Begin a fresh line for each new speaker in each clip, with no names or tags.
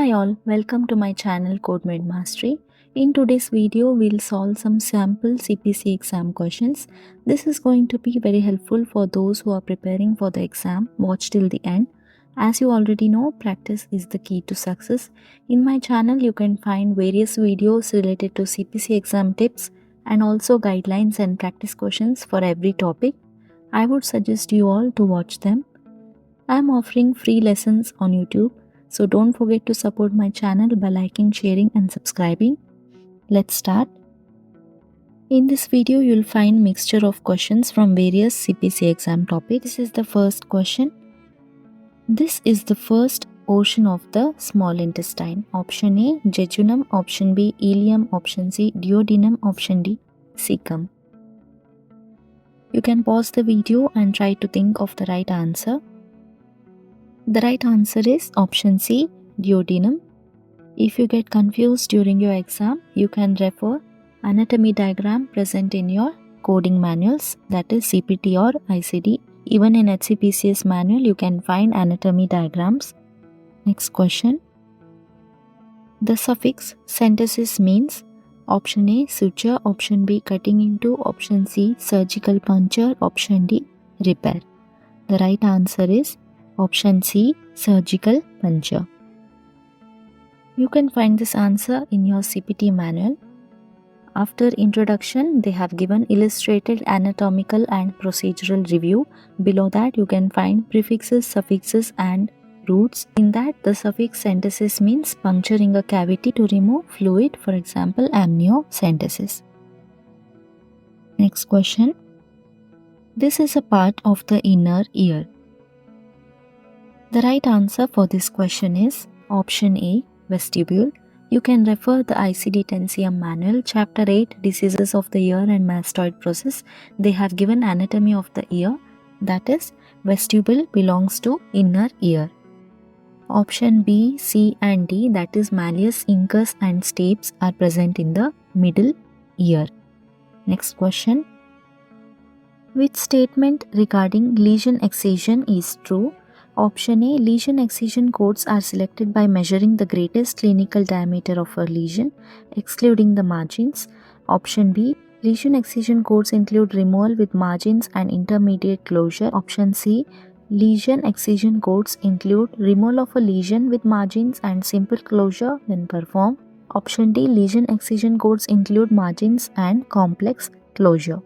Hi all, welcome to my channel Code Made Mastery. In today's video, we'll solve some sample CPC exam questions. This is going to be very helpful for those who are preparing for the exam. Watch till the end. As you already know, practice is the key to success. In my channel, you can find various videos related to CPC exam tips and also guidelines and practice questions for every topic. I would suggest you all to watch them. I am offering free lessons on YouTube. So don't forget to support my channel by liking, sharing and subscribing. Let's start. In this video, you'll find mixture of questions from various CPC exam topics. This is the first question. This is the first portion of the small intestine. Option A, jejunum. Option B, ileum. Option C, duodenum. Option D, cecum. You can pause the video and try to think of the right answer. The right answer is option C, duodenum. If you get confused during your exam, you can refer anatomy diagram present in your coding manuals, that is CPT or ICD. Even in HCPCS manual, you can find anatomy diagrams. Next question. The suffix centesis means option A, suture. Option B, cutting into. Option C, surgical puncture. Option D, repair. The right answer is option C, surgical puncture. You can find this answer in your CPT manual. After introduction, they have given illustrated anatomical and procedural review. Below that, you can find prefixes, suffixes and roots. In that, the suffix centesis means puncturing a cavity to remove fluid, for example, amniocentesis. Next question. This is a part of the inner ear. The right answer for this question is option A, vestibule. You can refer the ICD-10 manual, chapter 8, diseases of the ear and mastoid process. They have given anatomy of the ear, that is, vestibule belongs to inner ear. Option B, C and D, that is malleus, incus and stapes are present in the middle ear. Next question. Which statement regarding lesion excision is true? Option A, lesion excision codes are selected by measuring the greatest clinical diameter of a lesion, excluding the margins. Option B, lesion excision codes include removal with margins and intermediate closure. Option C, lesion excision codes include removal of a lesion with margins and simple closure when performed. Option D, lesion excision codes include margins and complex closure.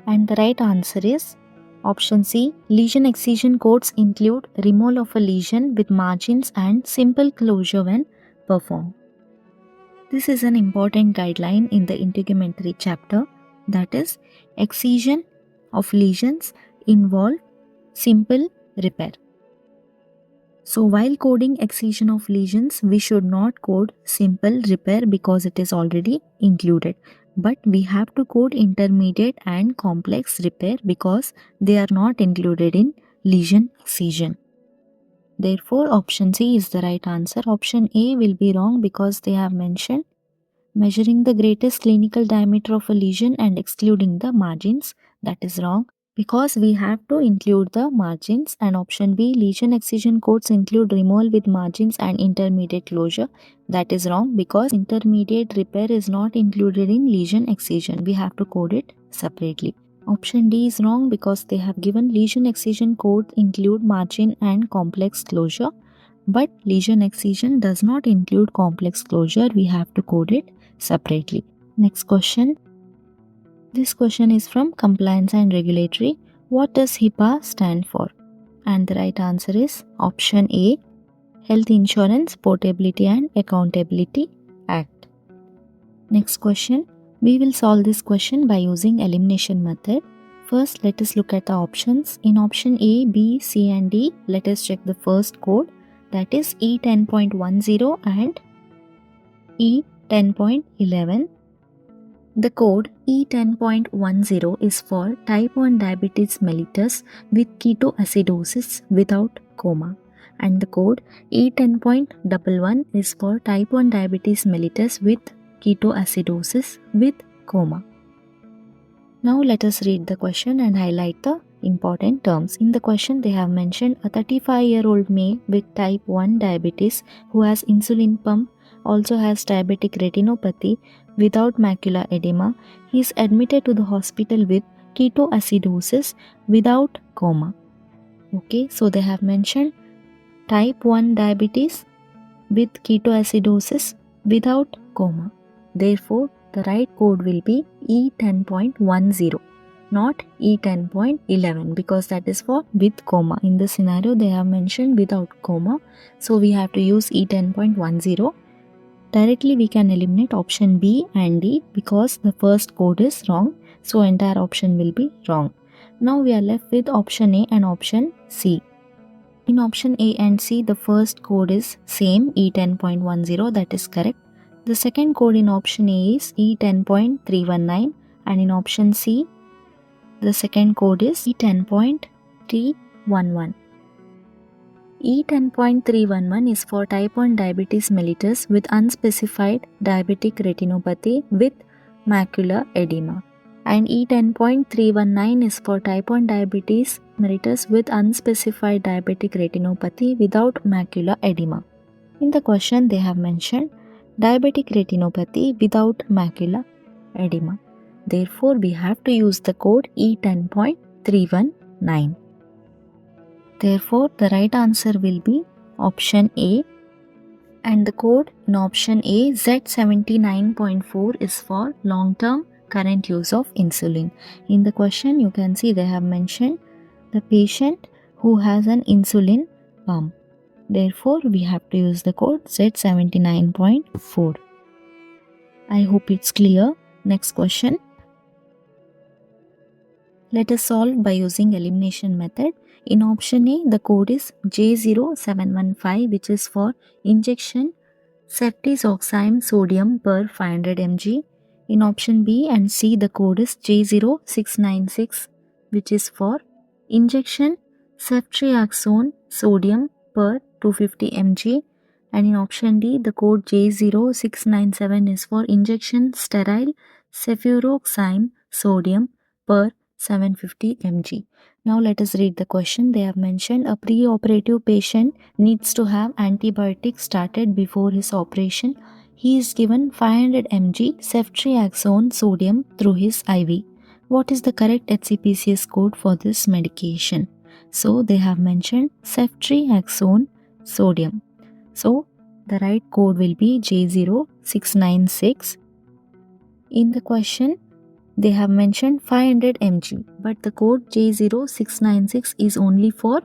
And the right answer is option C, lesion excision codes include removal of a lesion with margins and simple closure when performed. This is an important guideline in the integumentary chapter, that is, excision of lesions involve simple repair. So while coding excision of lesions, we should not code simple repair because it is already included. But we have to code intermediate and complex repair because they are not included in lesion excision. Therefore, option C is the right answer. Option A will be wrong because they have mentioned measuring the greatest clinical diameter of a lesion and excluding the margins. That is wrong because we have to include the margins. And option B, lesion excision codes include removal with margins and intermediate closure. That is wrong because intermediate repair is not included in lesion excision. We have to code it separately. Option D is wrong because they have given lesion excision code include margin and complex closure. But lesion excision does not include complex closure. We have to code it separately. Next question. This question is from Compliance and Regulatory. What does HIPAA stand for? And the right answer is option A, Health Insurance, Portability and Accountability Act. Next question. We will solve this question by using elimination method. First, let us look at the options. In option A, B, C and D, let us check the first code, that is E10.10 and E10.11. The code E10.10 is for type 1 diabetes mellitus with ketoacidosis without coma, and the code E10.11 is for type 1 diabetes mellitus with ketoacidosis with coma. Now let us read the question and highlight the important terms. In the question, they have mentioned a 35-year-old male with type 1 diabetes who has insulin pump, also has diabetic retinopathy without macular edema. He is admitted to the hospital with ketoacidosis without coma. Okay, so they have mentioned type 1 diabetes with ketoacidosis without coma. Therefore, the right code will be E10.10, not E10.11, because that is for with coma. In this scenario, they have mentioned without coma, so we have to use E10.10. Directly we can eliminate option B and D because the first code is wrong, so entire option will be wrong. Now we are left with option A and option C. In option A and C, the first code is same, E10.10, that is correct. The second code in option A is E10.319, and in option C, the second code is E10.311. E10.311 is for type 1 diabetes mellitus with unspecified diabetic retinopathy with macular edema. And E10.319 is for type 1 diabetes mellitus with unspecified diabetic retinopathy without macular edema. In the question, they have mentioned diabetic retinopathy without macular edema. Therefore, we have to use the code E10.319. Therefore, the right answer will be option A, and the code in option A, Z79.4, is for long-term current use of insulin. In the question, you can see they have mentioned the patient who has an insulin pump. Therefore, we have to use the code Z79.4. I hope it's clear. Next question. Let us solve by using elimination method. In option A, the code is J0715, which is for injection ceftriaxone sodium per 500 mg. In option B and C, the code is J0696, which is for injection ceftriaxone sodium per 250 mg. And in option D, the code J0697 is for injection sterile cefuroxime sodium per 750 mg. Now let us read the question. They have mentioned a pre-operative patient needs to have antibiotics started before his operation. He is given 500 mg ceftriaxone sodium through his IV. What is the correct HCPCS code for this medication? So they have mentioned ceftriaxone sodium. So the right code will be J0696. In the question, they have mentioned 500 mg, but the code J0696 is only for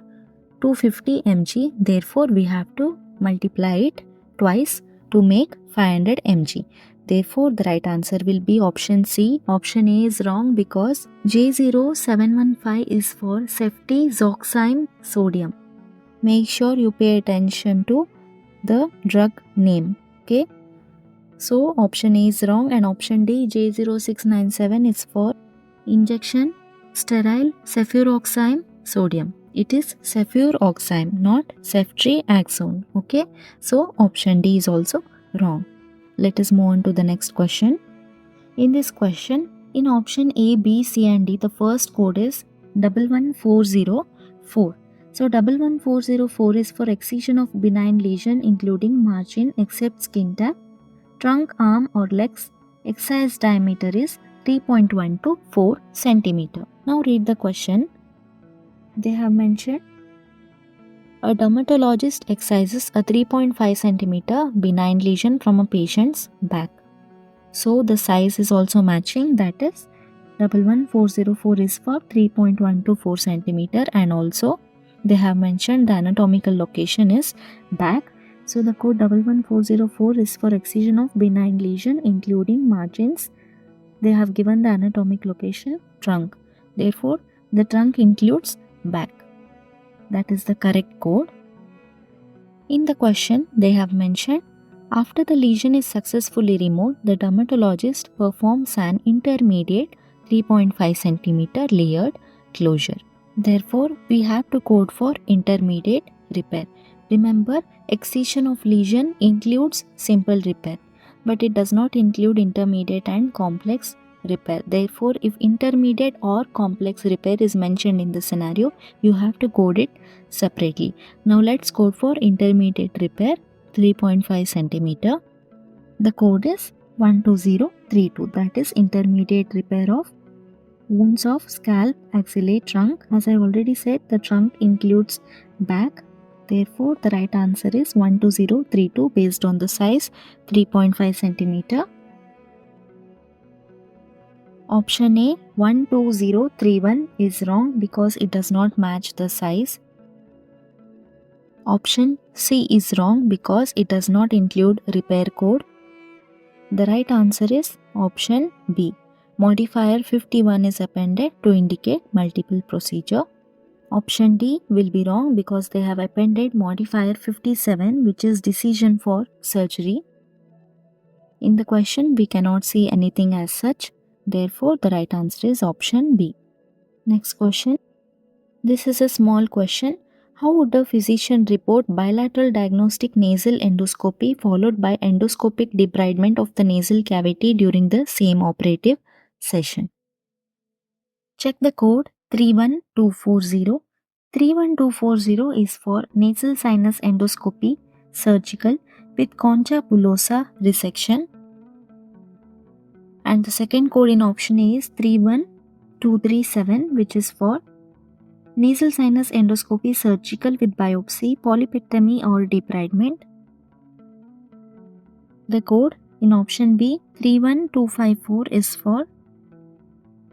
250 mg. Therefore, we have to multiply it twice to make 500 mg. Therefore, the right answer will be option C. Option A is wrong because J0715 is for ceftriaxone sodium. Make sure you pay attention to the drug name. Okay. So option A is wrong, and option D, J0697, is for injection sterile cefuroxime sodium. It is cefuroxime, not ceftriaxone. Okay. So option D is also wrong. Let us move on to the next question. In this question, in option A, B, C and D, the first code is 11404. So 11404 is for excision of benign lesion including margin except skin tap. Trunk, arm or legs excised diameter is 3.1 to 4 cm. Now read the question. They have mentioned a dermatologist excises a 3.5 cm benign lesion from a patient's back. So the size is also matching, that is 11404 is for 3.1 to 4 cm, and also they have mentioned the anatomical location is back. So the code 11404 is for excision of benign lesion including margins. They have given the anatomic location trunk. Therefore, the trunk includes back. That is the correct code. In the question, they have mentioned after the lesion is successfully removed, the dermatologist performs an intermediate 3.5 cm layered closure. Therefore, we have to code for intermediate repair. Remember, excision of lesion includes simple repair, but it does not include intermediate and complex repair. Therefore, if intermediate or complex repair is mentioned in the scenario, you have to code it separately. Now let's code for intermediate repair 3.5 centimeter. The code is 12032, that is intermediate repair of wounds of scalp, axilla, trunk. As I already said, the trunk includes back. Therefore, the right answer is 12032 based on the size 3.5 centimeter. Option A 12031 is wrong because it does not match the size. Option C is wrong because it does not include repair code. The right answer is option B. Modifier 51 is appended to indicate multiple procedure. Option D will be wrong because they have appended modifier 57, which is decision for surgery. In the question, we cannot see anything as such. Therefore, the right answer is option B. Next question. This is a small question. How would a physician report bilateral diagnostic nasal endoscopy followed by endoscopic debridement of the nasal cavity during the same operative session? Check the code 31240. 31240 is for nasal sinus endoscopy surgical with concha bullosa resection. And the second code in option A is 31237, which is for nasal sinus endoscopy surgical with biopsy, polypectomy or debridement. The code in option B 31254 is for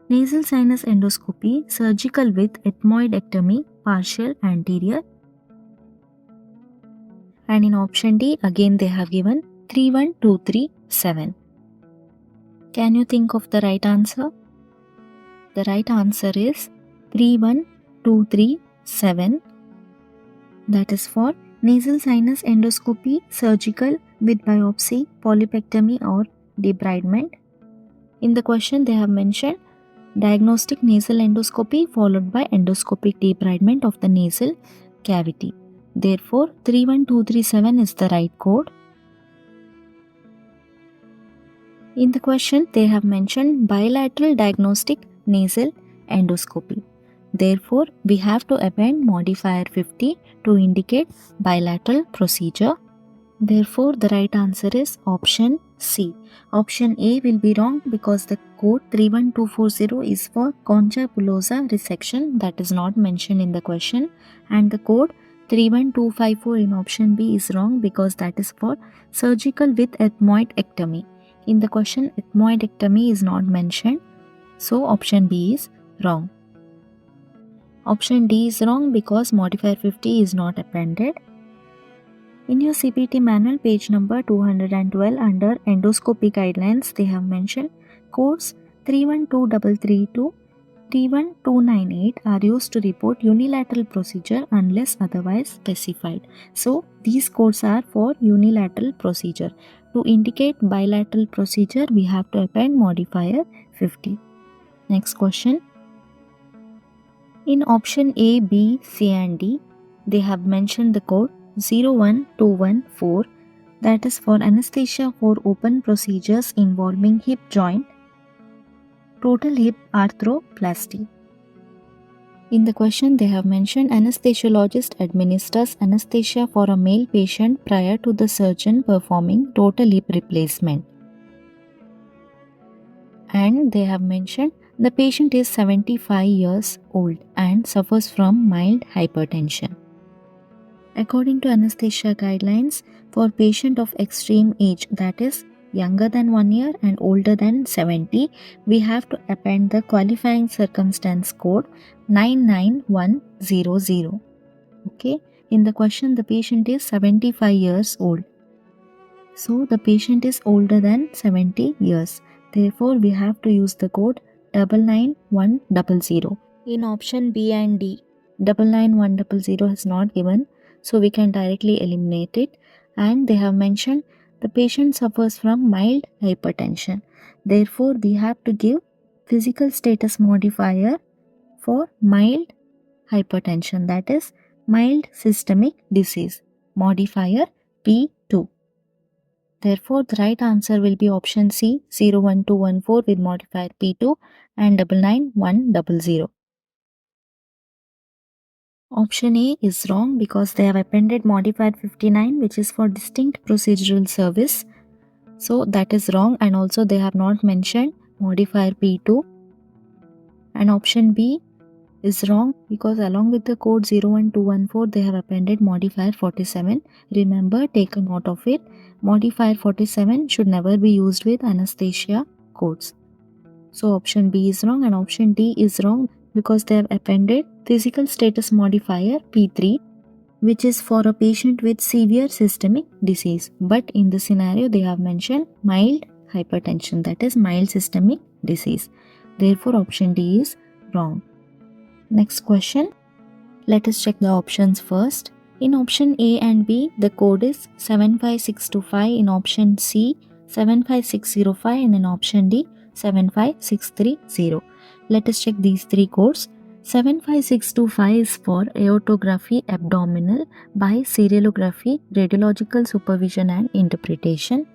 nasal sinus endoscopy surgical with ethmoidectomy partial anterior. And in option D again they have given 31237. Can you think of the right answer? The right answer is 31237. That is for nasal sinus endoscopy surgical with biopsy, polypectomy or debridement. In the question they have mentioned diagnostic nasal endoscopy followed by endoscopic debridement of the nasal cavity. Therefore, 31237 is the right code. In the question, they have mentioned bilateral diagnostic nasal endoscopy. Therefore, we have to append modifier 50 to indicate bilateral procedure. Therefore, the right answer is option C. Option A will be wrong because the code 31240 is for concha bullosa resection, that is not mentioned in the question, and the code 31254 in option B is wrong because that is for surgical with ethmoidectomy. In the question, ethmoidectomy is not mentioned, so option B is wrong. Option D is wrong because modifier 50 is not appended. In your CPT manual, page number 212, under endoscopy guidelines, they have mentioned codes 31233 to 31298 are used to report unilateral procedure unless otherwise specified. So, these codes are for unilateral procedure. To indicate bilateral procedure, we have to append modifier 50. Next question. In option A, B, C and D, they have mentioned the code 01214, that is for anesthesia for open procedures involving hip joint, total hip arthroplasty. In the question, they have mentioned anesthesiologist administers anesthesia for a male patient prior to the surgeon performing total hip replacement. And they have mentioned the patient is 75 years old and suffers from mild hypertension. According to anesthesia guidelines, for patient of extreme age, that is younger than 1 year and older than 70, we have to append the qualifying circumstance code 99100. Okay, in the question, the patient is 75 years old. So, the patient is older than 70 years. Therefore, we have to use the code 99100. In option B and D, 99100 is not given, so we can directly eliminate it. And they have mentioned the patient suffers from mild hypertension. Therefore, we have to give physical status modifier for mild hypertension, that is mild systemic disease, modifier P2. Therefore, the right answer will be option C 01214 with modifier P2 and 99100. Option A is wrong because they have appended modifier 59 which is for distinct procedural service. So that is wrong, and also they have not mentioned modifier P2. And option B is wrong because along with the code 01214 they have appended modifier 47. Remember, take a note of it. Modifier 47 should never be used with anesthesia codes. So option B is wrong, and option D is wrong because they have appended physical status modifier P3 which is for a patient with severe systemic disease. But in this scenario they have mentioned mild hypertension, that is mild systemic disease. Therefore option D is wrong. Next question. Let us check the options first. In option A and B, the code is 75625, in option C 75605, and in option D 75630. Let us check these three codes. 75625 is for aortography abdominal by serialography, radiological supervision and interpretation.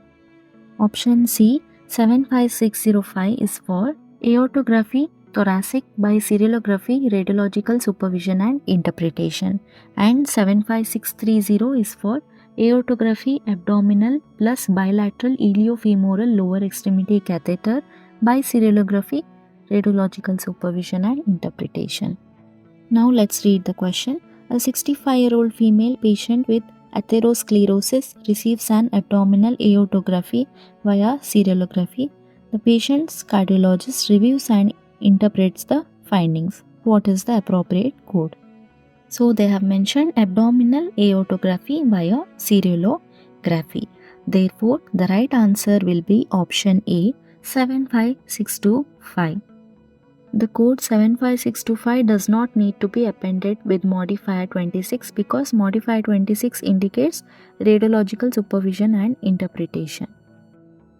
Option C 75605 is for aortography thoracic by serialography, radiological supervision and interpretation. And 75630 is for aortography abdominal plus bilateral iliofemoral lower extremity catheter by serialography, radiological supervision and interpretation. Now let's read the question. A 65-year-old female patient with atherosclerosis receives an abdominal aortography via serialography. The patient's cardiologist reviews and interprets the findings. What is the appropriate code? So they have mentioned abdominal aortography via serialography. Therefore, the right answer will be option A 75625. The code 75625 does not need to be appended with modifier 26 because modifier 26 indicates radiological supervision and interpretation.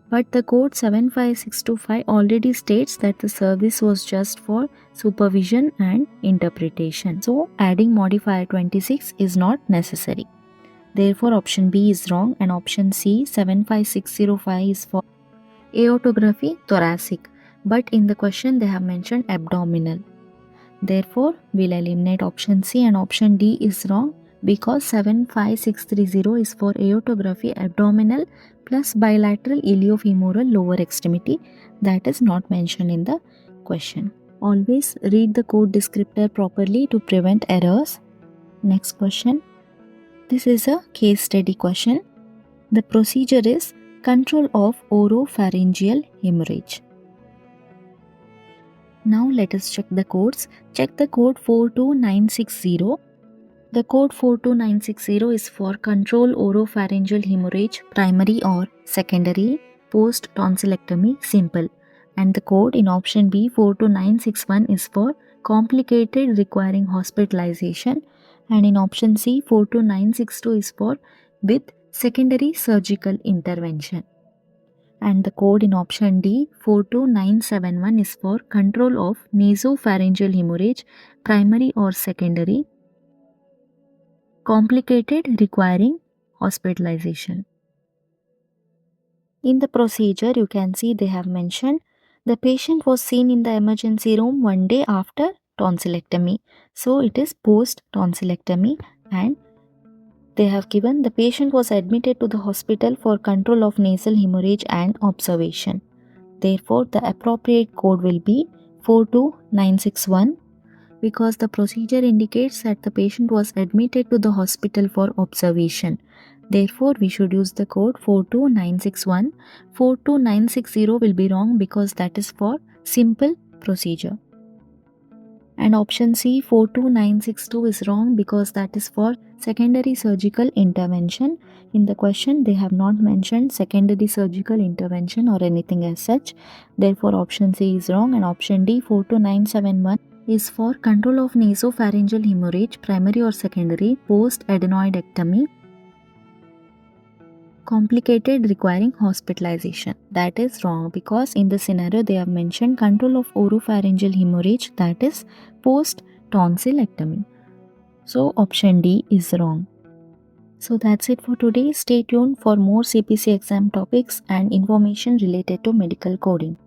But the code 75625 already states that the service was just for supervision and interpretation. So adding modifier 26 is not necessary. Therefore option B is wrong, and option C 75605 is for aortography thoracic. But in the question they have mentioned abdominal. Therefore we'll eliminate option C, and option D is wrong because 75630 is for aortography abdominal plus bilateral iliofemoral lower extremity, that is not mentioned in the question. Always read the code descriptor properly to prevent errors. Next question. This is a case study question. The procedure is control of oropharyngeal hemorrhage. Now let us check the codes. Check the code 42960. The code 42960 is for control oropharyngeal hemorrhage primary or secondary post tonsillectomy simple, and the code in option B 42961 is for complicated requiring hospitalization, and in option C 42962 is for with secondary surgical intervention, and the code in option D 42971 is for control of nasopharyngeal hemorrhage primary or secondary complicated requiring hospitalization. In the procedure you can see they have mentioned the patient was seen in the emergency room one day after tonsillectomy. So it is post tonsillectomy, and they have given the patient was admitted to the hospital for control of nasal hemorrhage and observation. Therefore the appropriate code will be 42961 because the procedure indicates that the patient was admitted to the hospital for observation. Therefore, we should use the code 42961. 42960 will be wrong because that is for simple procedure. And option C 42962 is wrong because that is for secondary surgical intervention. In the question, they have not mentioned secondary surgical intervention or anything as such. Therefore, option C is wrong, and option D 42971 is for control of nasopharyngeal hemorrhage primary or secondary post adenoidectomy complicated requiring hospitalization. That is wrong because in the scenario they have mentioned control of oropharyngeal hemorrhage, that is post tonsillectomy. So option D is wrong. So that's it for today. Stay tuned for more CPC exam topics and information related to medical coding.